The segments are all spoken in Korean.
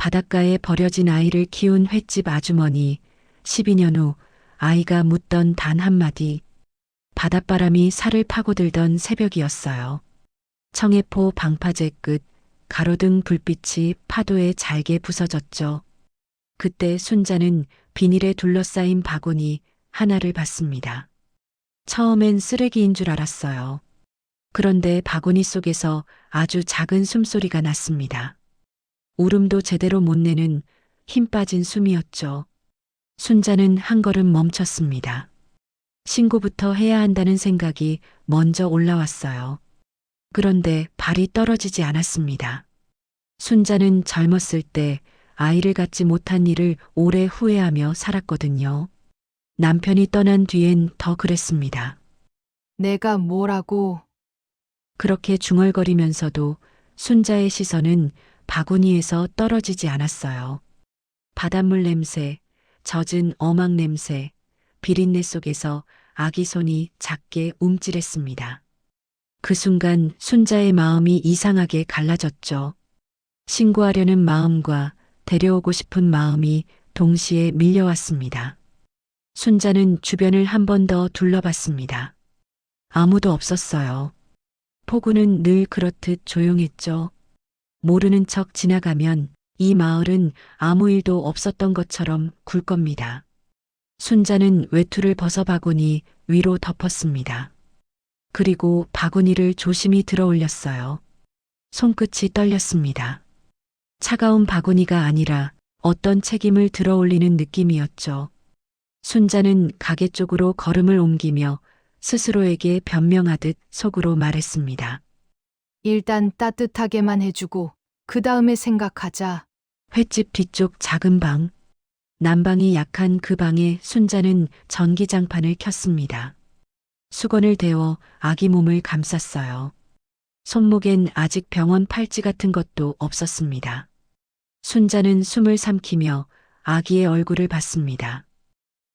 바닷가에 버려진 아이를 키운 횟집 아주머니, 12년 후 아이가 묻던 단 한마디. 바닷바람이 살을 파고들던 새벽이었어요. 청해포 방파제 끝, 가로등 불빛이 파도에 잘게 부서졌죠. 그때 순자는 비닐에 둘러싸인 바구니 하나를 봤습니다. 처음엔 쓰레기인 줄 알았어요. 그런데 바구니 속에서 아주 작은 숨소리가 났습니다. 울음도 제대로 못 내는 힘 빠진 숨이었죠. 순자는 한 걸음 멈췄습니다. 신고부터 해야 한다는 생각이 먼저 올라왔어요. 그런데 발이 떨어지지 않았습니다. 순자는 젊었을 때 아이를 갖지 못한 일을 오래 후회하며 살았거든요. 남편이 떠난 뒤엔 더 그랬습니다. 내가 뭐라고? 그렇게 중얼거리면서도 순자의 시선은 바구니에서 떨어지지 않았어요. 바닷물 냄새, 젖은 어막 냄새, 비린내 속에서 아기 손이 작게 움찔했습니다. 그 순간 순자의 마음이 이상하게 갈라졌죠. 신고하려는 마음과 데려오고 싶은 마음이 동시에 밀려왔습니다. 순자는 주변을 한 번 더 둘러봤습니다. 아무도 없었어요. 폭우는 늘 그렇듯 조용했죠. 모르는 척 지나가면 이 마을은 아무 일도 없었던 것처럼 굴 겁니다. 순자는 외투를 벗어 바구니 위로 덮었습니다. 그리고 바구니를 조심히 들어 올렸어요. 손끝이 떨렸습니다. 차가운 바구니가 아니라 어떤 책임을 들어 올리는 느낌이었죠. 순자는 가게 쪽으로 걸음을 옮기며 스스로에게 변명하듯 속으로 말했습니다. 일단 따뜻하게만 해주고 그 다음에 생각하자. 횟집 뒤쪽 작은 방. 난방이 약한 그 방에 순자는 전기장판을 켰습니다. 수건을 데워 아기 몸을 감쌌어요. 손목엔 아직 병원 팔찌 같은 것도 없었습니다. 순자는 숨을 삼키며 아기의 얼굴을 봤습니다.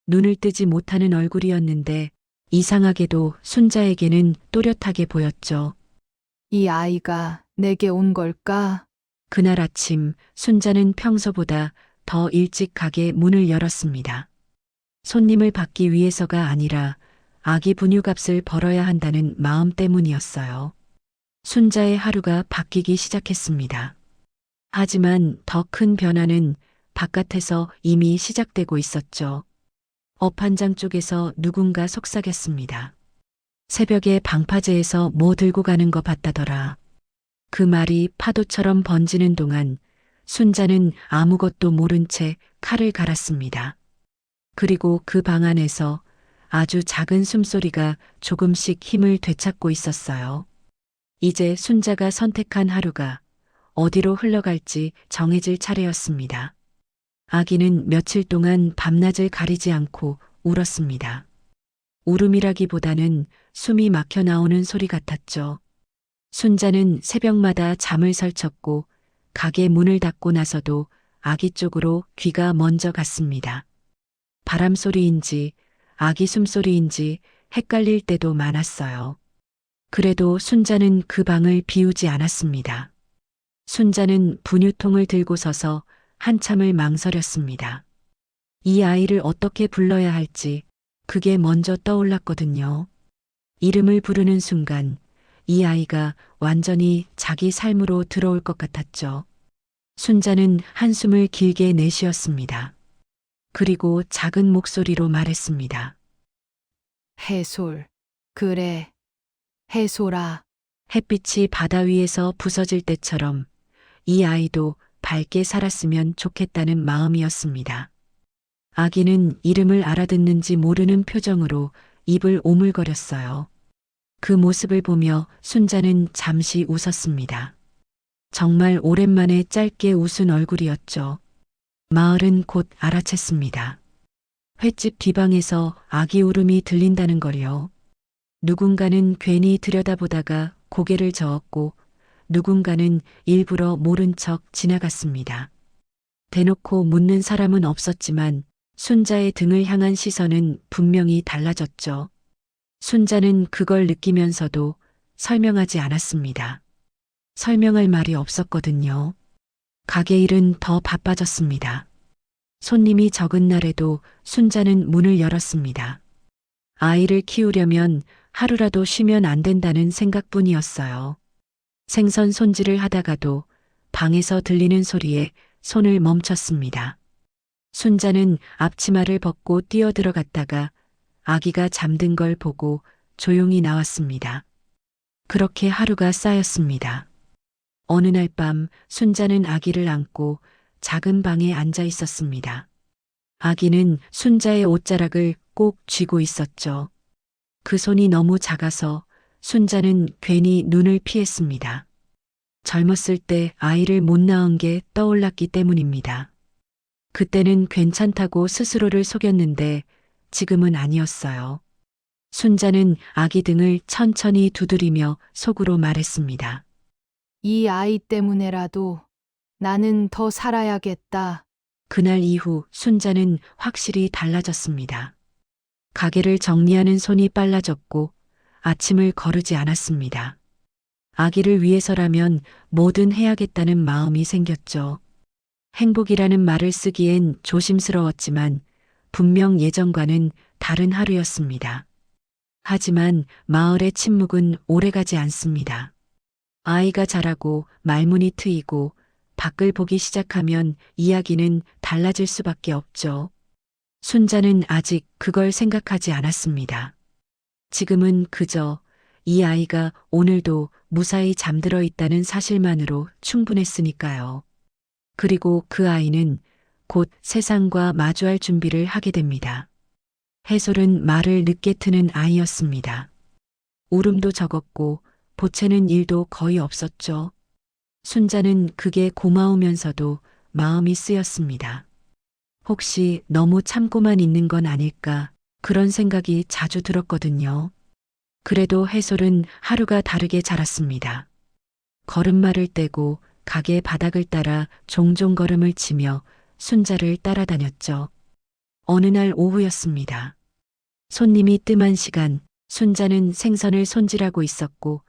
눈을 뜨지 못하는 얼굴이었는데 이상하게도 순자에게는 또렷하게 보였죠. 이 아이가 내게 온 걸까? 그날 아침 순자는 평소보다 더 일찍 가게 문을 열었습니다. 손님을 받기 위해서가 아니라 아기 분유값을 벌어야 한다는 마음 때문이었어요. 순자의 하루가 바뀌기 시작했습니다. 하지만 더 큰 변화는 바깥에서 이미 시작되고 있었죠. 업 한 장 쪽에서 누군가 속삭였습니다. 새벽에 방파제에서 뭐 들고 가는 거 봤다더라. 그 말이 파도처럼 번지는 동안 순자는 아무것도 모른 채 칼을 갈았습니다. 그리고 그 방 안에서 아주 작은 숨소리가 조금씩 힘을 되찾고 있었어요. 이제 순자가 선택한 하루가 어디로 흘러갈지 정해질 차례였습니다. 아기는 며칠 동안 밤낮을 가리지 않고 울었습니다. 울음이라기보다는 숨이 막혀 나오는 소리 같았죠. 순자는 새벽마다 잠을 설쳤고 가게 문을 닫고 나서도 아기 쪽으로 귀가 먼저 갔습니다. 바람 소리인지 아기 숨소리인지 헷갈릴 때도 많았어요. 그래도 순자는 그 방을 비우지 않았습니다. 순자는 분유통을 들고 서서 한참을 망설였습니다. 이 아이를 어떻게 불러야 할지 그게 먼저 떠올랐거든요. 이름을 부르는 순간 이 아이가 완전히 자기 삶으로 들어올 것 같았죠. 순자는 한숨을 길게 내쉬었습니다. 그리고 작은 목소리로 말했습니다. 해솔. 그래. 해솔아. 햇빛이 바다 위에서 부서질 때처럼 이 아이도 밝게 살았으면 좋겠다는 마음이었습니다. 아기는 이름을 알아듣는지 모르는 표정으로 입을 오물거렸어요. 그 모습을 보며 순자는 잠시 웃었습니다. 정말 오랜만에 짧게 웃은 얼굴이었죠. 마을은 곧 알아챘습니다. 횟집 뒷방에서 아기 울음이 들린다는 걸요. 누군가는 괜히 들여다보다가 고개를 저었고 누군가는 일부러 모른 척 지나갔습니다. 대놓고 묻는 사람은 없었지만 순자의 등을 향한 시선은 분명히 달라졌죠. 순자는 그걸 느끼면서도 설명하지 않았습니다. 설명할 말이 없었거든요. 가게 일은 더 바빠졌습니다. 손님이 적은 날에도 순자는 문을 열었습니다. 아이를 키우려면 하루라도 쉬면 안 된다는 생각뿐이었어요. 생선 손질을 하다가도 방에서 들리는 소리에 손을 멈췄습니다. 순자는 앞치마를 벗고 뛰어들어갔다가 아기가 잠든 걸 보고 조용히 나왔습니다. 그렇게 하루가 쌓였습니다. 어느 날 밤 순자는 아기를 안고 작은 방에 앉아 있었습니다. 아기는 순자의 옷자락을 꼭 쥐고 있었죠. 그 손이 너무 작아서 순자는 괜히 눈을 피했습니다. 젊었을 때 아이를 못 낳은 게 떠올랐기 때문입니다. 그때는 괜찮다고 스스로를 속였는데 지금은 아니었어요. 순자는 아기 등을 천천히 두드리며 속으로 말했습니다. 이 아이 때문에라도 나는 더 살아야겠다. 그날 이후 순자는 확실히 달라졌습니다. 가게를 정리하는 손이 빨라졌고 아침을 거르지 않았습니다. 아기를 위해서라면 뭐든 해야겠다는 마음이 생겼죠. 행복이라는 말을 쓰기엔 조심스러웠지만 분명 예전과는 다른 하루였습니다. 하지만 마을의 침묵은 오래가지 않습니다. 아이가 자라고 말문이 트이고 밖을 보기 시작하면 이야기는 달라질 수밖에 없죠. 순자는 아직 그걸 생각하지 않았습니다. 지금은 그저 이 아이가 오늘도 무사히 잠들어 있다는 사실만으로 충분했으니까요. 그리고 그 아이는 곧 세상과 마주할 준비를 하게 됩니다. 해솔은 말을 늦게 트는 아이였습니다. 울음도 적었고 보채는 일도 거의 없었죠. 순자는 그게 고마우면서도 마음이 쓰였습니다. 혹시 너무 참고만 있는 건 아닐까 그런 생각이 자주 들었거든요. 그래도 해솔은 하루가 다르게 자랐습니다. 걸음마를 떼고 가게 바닥을 따라 종종 걸음을 치며 순자를 따라다녔죠. 어느 날 오후였습니다. 손님이 뜸한 시간, 순자는 생선을 손질하고 있었고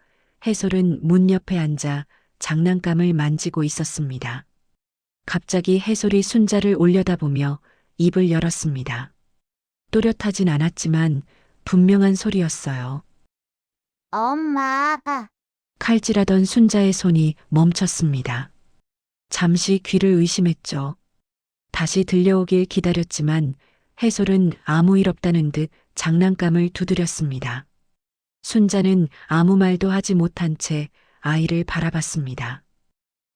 해솔은 문 옆에 앉아 장난감을 만지고 있었습니다. 갑자기 해솔이 순자를 올려다보며 입을 열었습니다. 또렷하진 않았지만 분명한 소리였어요. 엄마, 칼질하던 순자의 손이 멈췄습니다. 잠시 귀를 의심했죠. 다시 들려오길 기다렸지만 해솔은 아무 일 없다는 듯 장난감을 두드렸습니다. 순자는 아무 말도 하지 못한 채 아이를 바라봤습니다.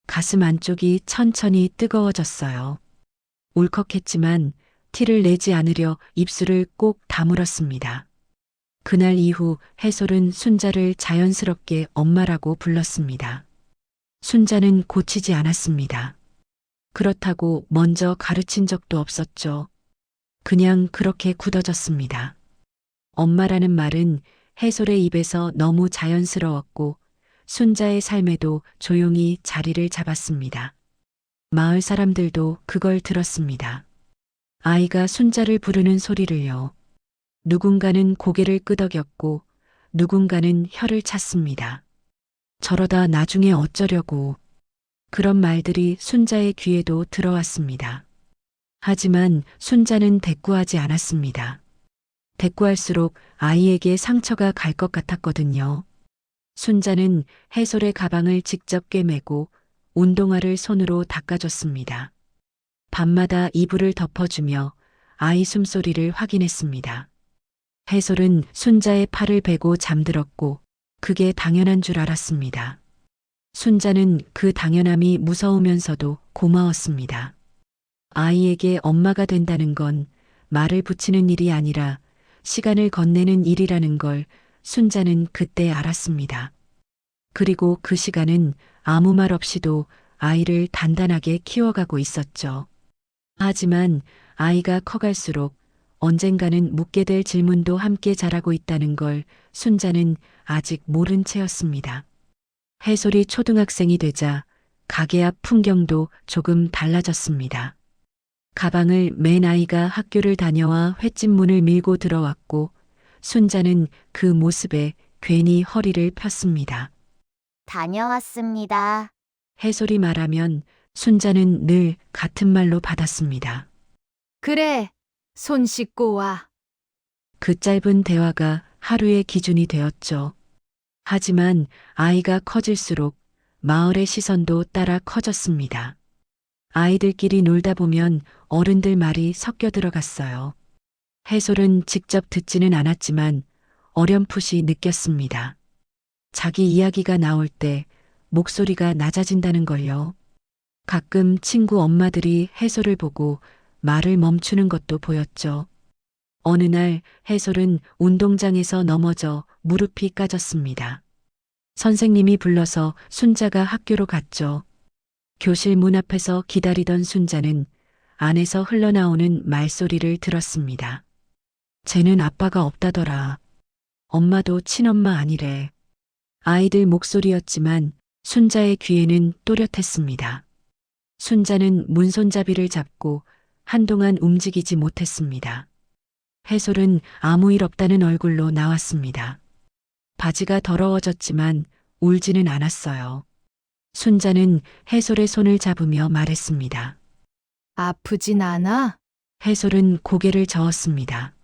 가슴 안쪽이 천천히 뜨거워졌어요. 울컥했지만 티를 내지 않으려 입술을 꼭 다물었습니다. 그날 이후 해솔은 순자를 자연스럽게 엄마라고 불렀습니다. 순자는 고치지 않았습니다. 그렇다고 먼저 가르친 적도 없었죠. 그냥 그렇게 굳어졌습니다. 엄마라는 말은 해솔의 입에서 너무 자연스러웠고 순자의 삶에도 조용히 자리를 잡았습니다. 마을 사람들도 그걸 들었습니다. 아이가 순자를 부르는 소리를요. 누군가는 고개를 끄덕였고 누군가는 혀를 찼습니다. 저러다 나중에 어쩌려고. 그런 말들이 순자의 귀에도 들어왔습니다. 하지만 순자는 대꾸하지 않았습니다. 대꾸할수록 아이에게 상처가 갈 것 같았거든요. 순자는 해솔의 가방을 직접 꿰매고 운동화를 손으로 닦아줬습니다. 밤마다 이불을 덮어주며 아이 숨소리를 확인했습니다. 해솔은 순자의 팔을 베고 잠들었고 그게 당연한 줄 알았습니다. 순자는 그 당연함이 무서우면서도 고마웠습니다. 아이에게 엄마가 된다는 건 말을 붙이는 일이 아니라 시간을 건네는 일이라는 걸 순자는 그때 알았습니다. 그리고 그 시간은 아무 말 없이도 아이를 단단하게 키워가고 있었죠. 하지만 아이가 커갈수록 언젠가는 묻게 될 질문도 함께 자라고 있다는 걸 순자는 아직 모른 채였습니다. 해솔이 초등학생이 되자 가게 앞 풍경도 조금 달라졌습니다. 가방을 맨 아이가 학교를 다녀와 횟집 문을 밀고 들어왔고 순자는 그 모습에 괜히 허리를 폈습니다. 다녀왔습니다. 해솔이 말하면 순자는 늘 같은 말로 받았습니다. 그래, 손 씻고 와. 그 짧은 대화가 하루의 기준이 되었죠. 하지만 아이가 커질수록 마을의 시선도 따라 커졌습니다. 아이들끼리 놀다 보면 어른들 말이 섞여 들어갔어요. 해솔은 직접 듣지는 않았지만 어렴풋이 느꼈습니다. 자기 이야기가 나올 때 목소리가 낮아진다는 걸요. 가끔 친구 엄마들이 해솔을 보고 말을 멈추는 것도 보였죠. 어느 날 해솔은 운동장에서 넘어져 무릎이 까졌습니다. 선생님이 불러서 순자가 학교로 갔죠. 교실 문 앞에서 기다리던 순자는 안에서 흘러나오는 말소리를 들었습니다. 쟤는 아빠가 없다더라. 엄마도 친엄마 아니래. 아이들 목소리였지만 순자의 귀에는 또렷했습니다. 순자는 문손잡이를 잡고 한동안 움직이지 못했습니다. 해솔은 아무 일 없다는 얼굴로 나왔습니다. 바지가 더러워졌지만 울지는 않았어요. 순자는 해솔의 손을 잡으며 말했습니다. 아프진 않아? 해솔은 고개를 저었습니다.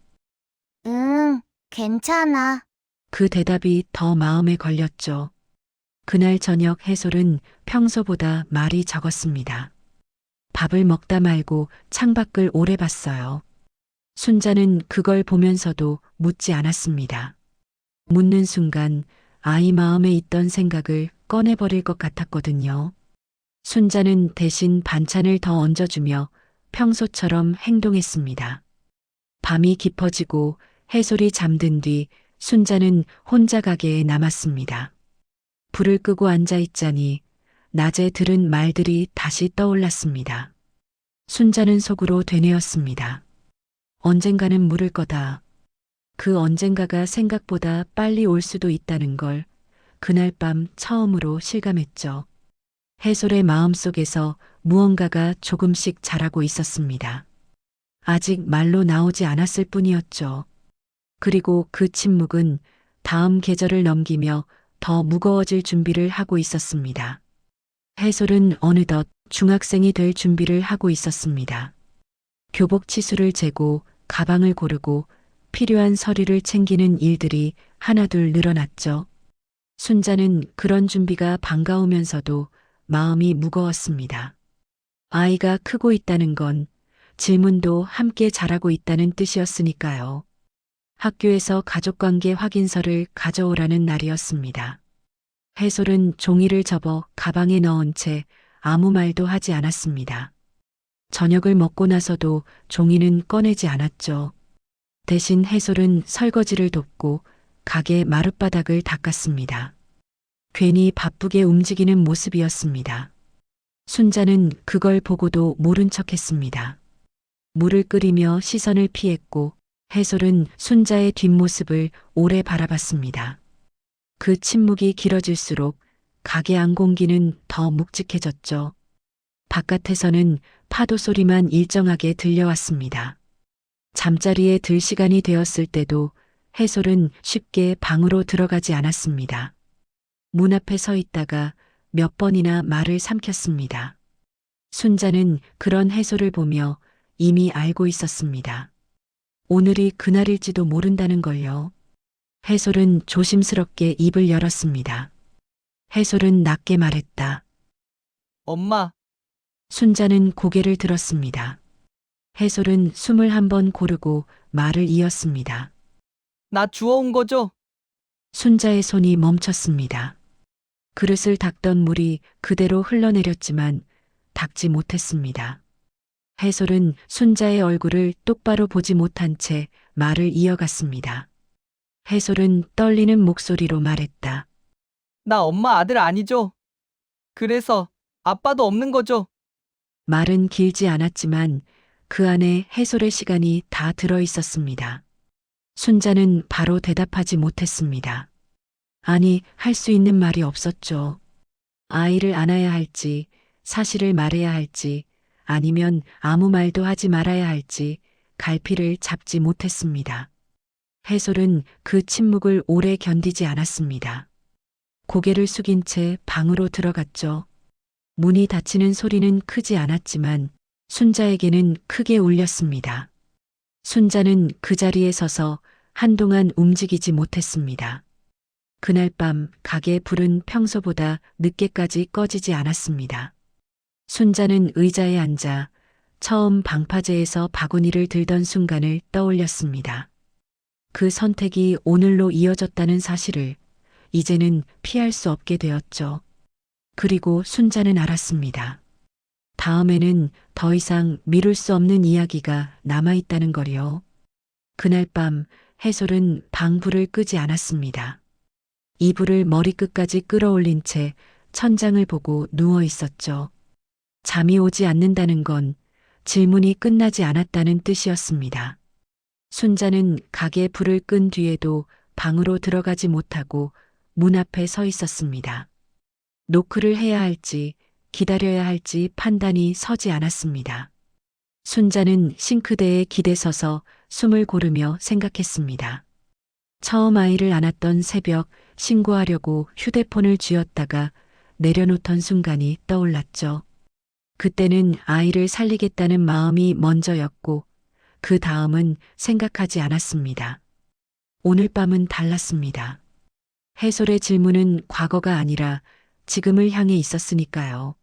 응, 괜찮아. 그 대답이 더 마음에 걸렸죠. 그날 저녁 해솔은 평소보다 말이 적었습니다. 밥을 먹다 말고 창밖을 오래 봤어요. 순자는 그걸 보면서도 묻지 않았습니다. 묻는 순간 아이 마음에 있던 생각을 꺼내버릴 것 같았거든요. 순자는 대신 반찬을 더 얹어주며 평소처럼 행동했습니다. 밤이 깊어지고 해솔이 잠든 뒤 순자는 혼자 가게에 남았습니다. 불을 끄고 앉아 있자니 낮에 들은 말들이 다시 떠올랐습니다. 순자는 속으로 되뇌었습니다. 언젠가는 물을 거다. 그 언젠가가 생각보다 빨리 올 수도 있다는 걸 그날 밤 처음으로 실감했죠. 해솔의 마음속에서 무언가가 조금씩 자라고 있었습니다. 아직 말로 나오지 않았을 뿐이었죠. 그리고 그 침묵은 다음 계절을 넘기며 더 무거워질 준비를 하고 있었습니다. 해솔은 어느덧 중학생이 될 준비를 하고 있었습니다. 교복 치수를 재고 가방을 고르고 필요한 서류를 챙기는 일들이 하나둘 늘어났죠. 순자는 그런 준비가 반가우면서도 마음이 무거웠습니다. 아이가 크고 있다는 건 질문도 함께 자라고 있다는 뜻이었으니까요. 학교에서 가족관계 확인서를 가져오라는 날이었습니다. 해솔은 종이를 접어 가방에 넣은 채 아무 말도 하지 않았습니다. 저녁을 먹고 나서도 종이는 꺼내지 않았죠. 대신 해솔은 설거지를 돕고 가게 마룻바닥을 닦았습니다. 괜히 바쁘게 움직이는 모습이었습니다. 순자는 그걸 보고도 모른 척했습니다. 물을 끓이며 시선을 피했고 해솔은 순자의 뒷모습을 오래 바라봤습니다. 그 침묵이 길어질수록 가게 안 공기는 더 묵직해졌죠. 바깥에서는 파도 소리만 일정하게 들려왔습니다. 잠자리에 들 시간이 되었을 때도 해솔은 쉽게 방으로 들어가지 않았습니다. 문 앞에 서 있다가 몇 번이나 말을 삼켰습니다. 순자는 그런 해솔을 보며 이미 알고 있었습니다. 오늘이 그날일지도 모른다는 걸요. 해솔은 조심스럽게 입을 열었습니다. 해솔은 낮게 말했다. 엄마, 순자는 고개를 들었습니다. 해솔은 숨을 한번 고르고 말을 이었습니다. 나 주워온 거죠? 순자의 손이 멈췄습니다. 그릇을 닦던 물이 그대로 흘러내렸지만 닦지 못했습니다. 해솔은 순자의 얼굴을 똑바로 보지 못한 채 말을 이어갔습니다. 해솔은 떨리는 목소리로 말했다. 나 엄마 아들 아니죠? 그래서 아빠도 없는 거죠? 말은 길지 않았지만 그 안에 해솔의 시간이 다 들어 있었습니다. 순자는 바로 대답하지 못했습니다. 아니, 할 수 있는 말이 없었죠. 아이를 안아야 할지, 사실을 말해야 할지, 아니면 아무 말도 하지 말아야 할지 갈피를 잡지 못했습니다. 해솔은 그 침묵을 오래 견디지 않았습니다. 고개를 숙인 채 방으로 들어갔죠. 문이 닫히는 소리는 크지 않았지만 순자에게는 크게 울렸습니다. 순자는 그 자리에 서서 한동안 움직이지 못했습니다. 그날 밤 가게 불은 평소보다 늦게까지 꺼지지 않았습니다. 순자는 의자에 앉아 처음 방파제에서 바구니를 들던 순간을 떠올렸습니다. 그 선택이 오늘로 이어졌다는 사실을 이제는 피할 수 없게 되었죠. 그리고 순자는 알았습니다. 다음에는 더 이상 미룰 수 없는 이야기가 남아있다는 거리요. 그날 밤 해솔은 방불을 끄지 않았습니다. 이불을 머리끝까지 끌어올린 채 천장을 보고 누워 있었죠. 잠이 오지 않는다는 건 질문이 끝나지 않았다는 뜻이었습니다. 순자는 가게 불을 끈 뒤에도 방으로 들어가지 못하고 문 앞에 서 있었습니다. 노크를 해야 할지 기다려야 할지 판단이 서지 않았습니다. 순자는 싱크대에 기대서서 숨을 고르며 생각했습니다. 처음 아이를 안았던 새벽 신고하려고 휴대폰을 쥐었다가 내려놓던 순간이 떠올랐죠. 그때는 아이를 살리겠다는 마음이 먼저였고 그 다음은 생각하지 않았습니다. 오늘 밤은 달랐습니다. 해솔의 질문은 과거가 아니라 지금을 향해 있었으니까요.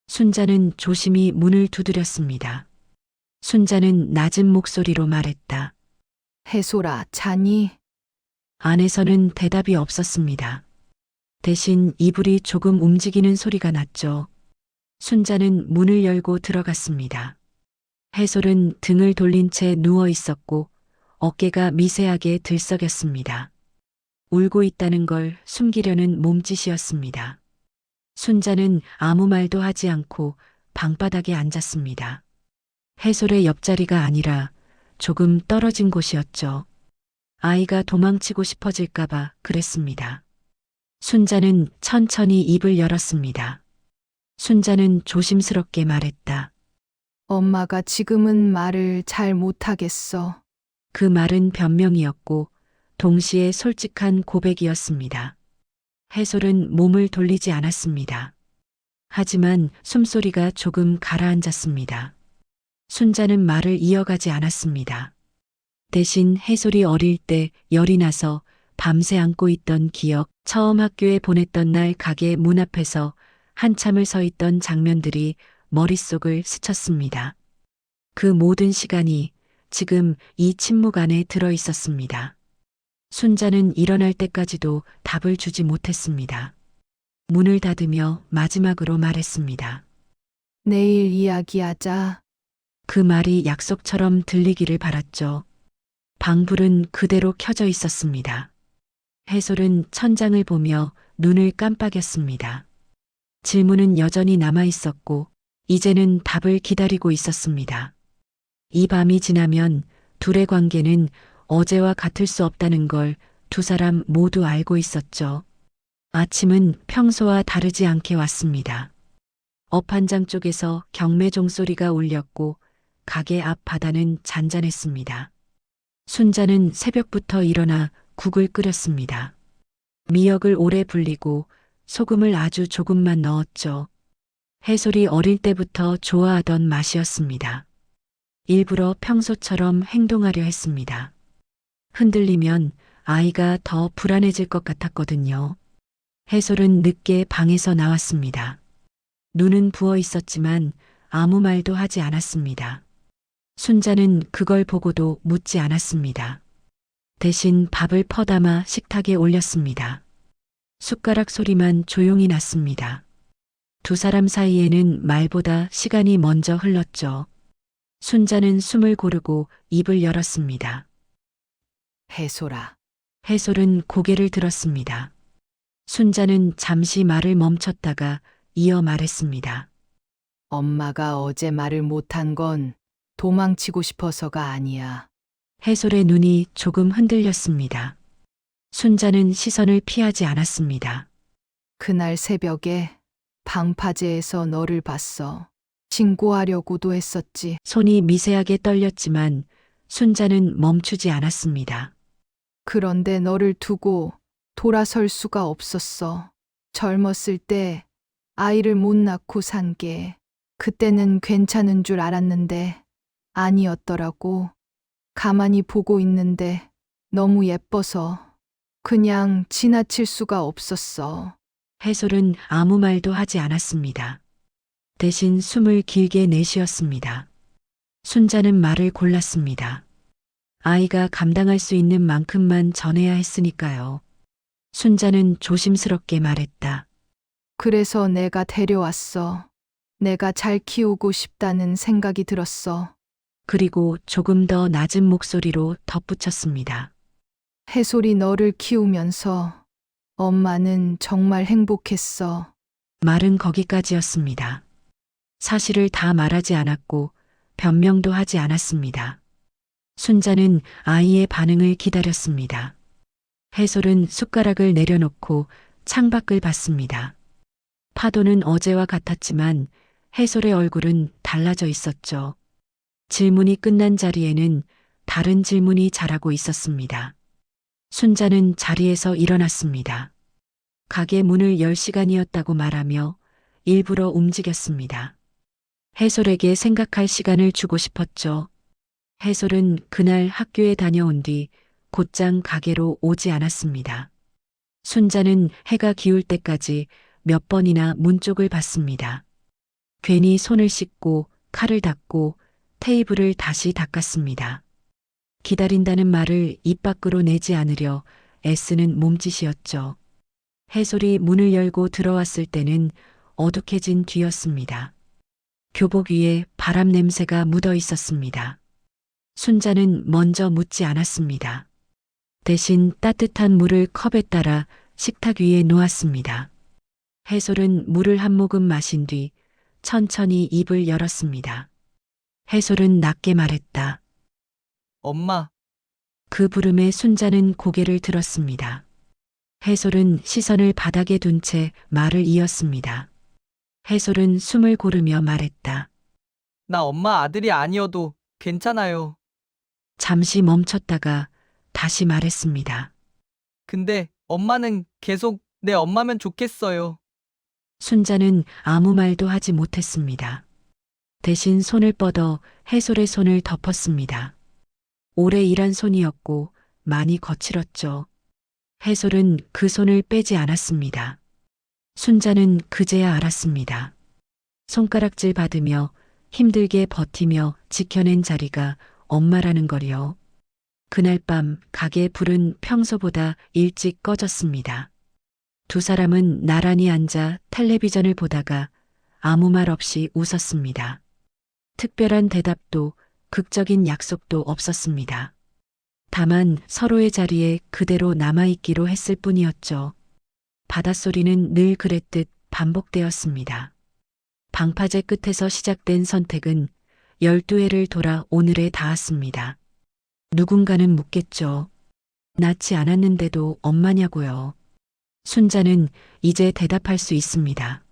순자는 조심히 문을 두드렸습니다. 순자는 낮은 목소리로 말했다. 해솔아, 자니? 안에서는 대답이 없었습니다. 대신 이불이 조금 움직이는 소리가 났죠. 순자는 문을 열고 들어갔습니다. 해솔은 등을 돌린 채 누워 있었고 어깨가 미세하게 들썩였습니다. 울고 있다는 걸 숨기려는 몸짓이었습니다. 순자는 아무 말도 하지 않고 방바닥에 앉았습니다. 해솔의 옆자리가 아니라 조금 떨어진 곳이었죠. 아이가 도망치고 싶어질까봐 그랬습니다. 순자는 천천히 입을 열었습니다. 순자는 조심스럽게 말했다. 엄마가 지금은 말을 잘 못하겠어. 그 말은 변명이었고 동시에 솔직한 고백이었습니다. 해솔은 몸을 돌리지 않았습니다. 하지만 숨소리가 조금 가라앉았습니다. 순자는 말을 이어가지 않았습니다. 대신 해솔이 어릴 때 열이 나서 밤새 안고 있던 기억, 처음 학교에 보냈던 날 가게 문 앞에서 한참을 서 있던 장면들이 머릿속을 스쳤습니다. 그 모든 시간이 지금 이 침묵 안에 들어 있었습니다. 순자는 일어날 때까지도 답을 주지 못했습니다. 문을 닫으며 마지막으로 말했습니다. 내일 이야기하자. 그 말이 약속처럼 들리기를 바랐죠. 방불은 그대로 켜져 있었습니다. 해솔은 천장을 보며 눈을 깜빡였습니다. 질문은 여전히 남아 있었고 이제는 답을 기다리고 있었습니다. 이 밤이 지나면 둘의 관계는 어제와 같을 수 없다는 걸 두 사람 모두 알고 있었죠. 아침은 평소와 다르지 않게 왔습니다. 엎한장 쪽에서 경매 종소리가 울렸고 가게 앞 바다는 잔잔했습니다. 순자는 새벽부터 일어나 국을 끓였습니다. 미역을 오래 불리고 소금을 아주 조금만 넣었죠. 해솔이 어릴 때부터 좋아하던 맛이었습니다. 일부러 평소처럼 행동하려 했습니다. 흔들리면 아이가 더 불안해질 것 같았거든요. 해솔은 늦게 방에서 나왔습니다. 눈은 부어 있었지만 아무 말도 하지 않았습니다. 순자는 그걸 보고도 묻지 않았습니다. 대신 밥을 퍼담아 식탁에 올렸습니다. 숟가락 소리만 조용히 났습니다. 두 사람 사이에는 말보다 시간이 먼저 흘렀죠. 순자는 숨을 고르고 입을 열었습니다. 해솔아, 해솔은 고개를 들었습니다. 순자는 잠시 말을 멈췄다가 이어 말했습니다. 엄마가 어제 말을 못한 건 도망치고 싶어서가 아니야. 해솔의 눈이 조금 흔들렸습니다. 순자는 시선을 피하지 않았습니다. 그날 새벽에 방파제에서 너를 봤어. 신고하려고도 했었지. 손이 미세하게 떨렸지만 순자는 멈추지 않았습니다. 그런데 너를 두고 돌아설 수가 없었어. 젊었을 때 아이를 못 낳고 산 게 그때는 괜찮은 줄 알았는데 아니었더라고. 가만히 보고 있는데 너무 예뻐서 그냥 지나칠 수가 없었어. 해솔은 아무 말도 하지 않았습니다. 대신 숨을 길게 내쉬었습니다. 순자는 말을 골랐습니다. 아이가 감당할 수 있는 만큼만 전해야 했으니까요. 순자는 조심스럽게 말했다. 그래서 내가 데려왔어. 내가 잘 키우고 싶다는 생각이 들었어. 그리고 조금 더 낮은 목소리로 덧붙였습니다. 해솔이 너를 키우면서 엄마는 정말 행복했어. 말은 거기까지였습니다. 사실을 다 말하지 않았고 변명도 하지 않았습니다. 순자는 아이의 반응을 기다렸습니다. 해솔은 숟가락을 내려놓고 창밖을 봤습니다. 파도는 어제와 같았지만 해솔의 얼굴은 달라져 있었죠. 질문이 끝난 자리에는 다른 질문이 자라고 있었습니다. 순자는 자리에서 일어났습니다. 가게 문을 열 시간이었다고 말하며 일부러 움직였습니다. 해솔에게 생각할 시간을 주고 싶었죠. 해솔은 그날 학교에 다녀온 뒤 곧장 가게로 오지 않았습니다. 순자는 해가 기울 때까지 몇 번이나 문 쪽을 봤습니다. 괜히 손을 씻고 칼을 닦고 테이블을 다시 닦았습니다. 기다린다는 말을 입 밖으로 내지 않으려 애쓰는 몸짓이었죠. 해솔이 문을 열고 들어왔을 때는 어둑해진 뒤였습니다. 교복 위에 바람 냄새가 묻어 있었습니다. 순자는 먼저 묻지 않았습니다. 대신 따뜻한 물을 컵에 따라 식탁 위에 놓았습니다. 해솔은 물을 한 모금 마신 뒤 천천히 입을 열었습니다. 해솔은 낮게 말했다. 엄마, 그 부름에 순자는 고개를 들었습니다. 해솔은 시선을 바닥에 둔 채 말을 이었습니다. 해솔은 숨을 고르며 말했다. 나 엄마 아들이 아니어도 괜찮아요. 잠시 멈췄다가 다시 말했습니다. 근데 엄마는 계속 내 엄마면 좋겠어요. 순자는 아무 말도 하지 못했습니다. 대신 손을 뻗어 해솔의 손을 덮었습니다. 오래 일한 손이었고 많이 거칠었죠. 해솔은 그 손을 빼지 않았습니다. 순자는 그제야 알았습니다. 손가락질 받으며 힘들게 버티며 지켜낸 자리가 엄마라는 걸요. 그날 밤 가게 불은 평소보다 일찍 꺼졌습니다. 두 사람은 나란히 앉아 텔레비전을 보다가 아무 말 없이 웃었습니다. 특별한 대답도 극적인 약속도 없었습니다. 다만 서로의 자리에 그대로 남아있기로 했을 뿐이었죠. 바닷소리는 늘 그랬듯 반복되었습니다. 방파제 끝에서 시작된 선택은 12회를 돌아 오늘에 닿았습니다. 누군가는 묻겠죠. 낳지 않았는데도 엄마냐고요. 순자는 이제 대답할 수 있습니다.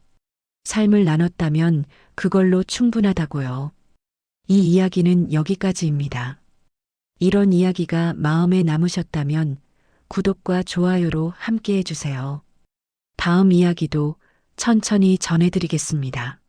삶을 나눴다면 그걸로 충분하다고요. 이 이야기는 여기까지입니다. 이런 이야기가 마음에 남으셨다면 구독과 좋아요로 함께 해주세요. 다음 이야기도 천천히 전해드리겠습니다.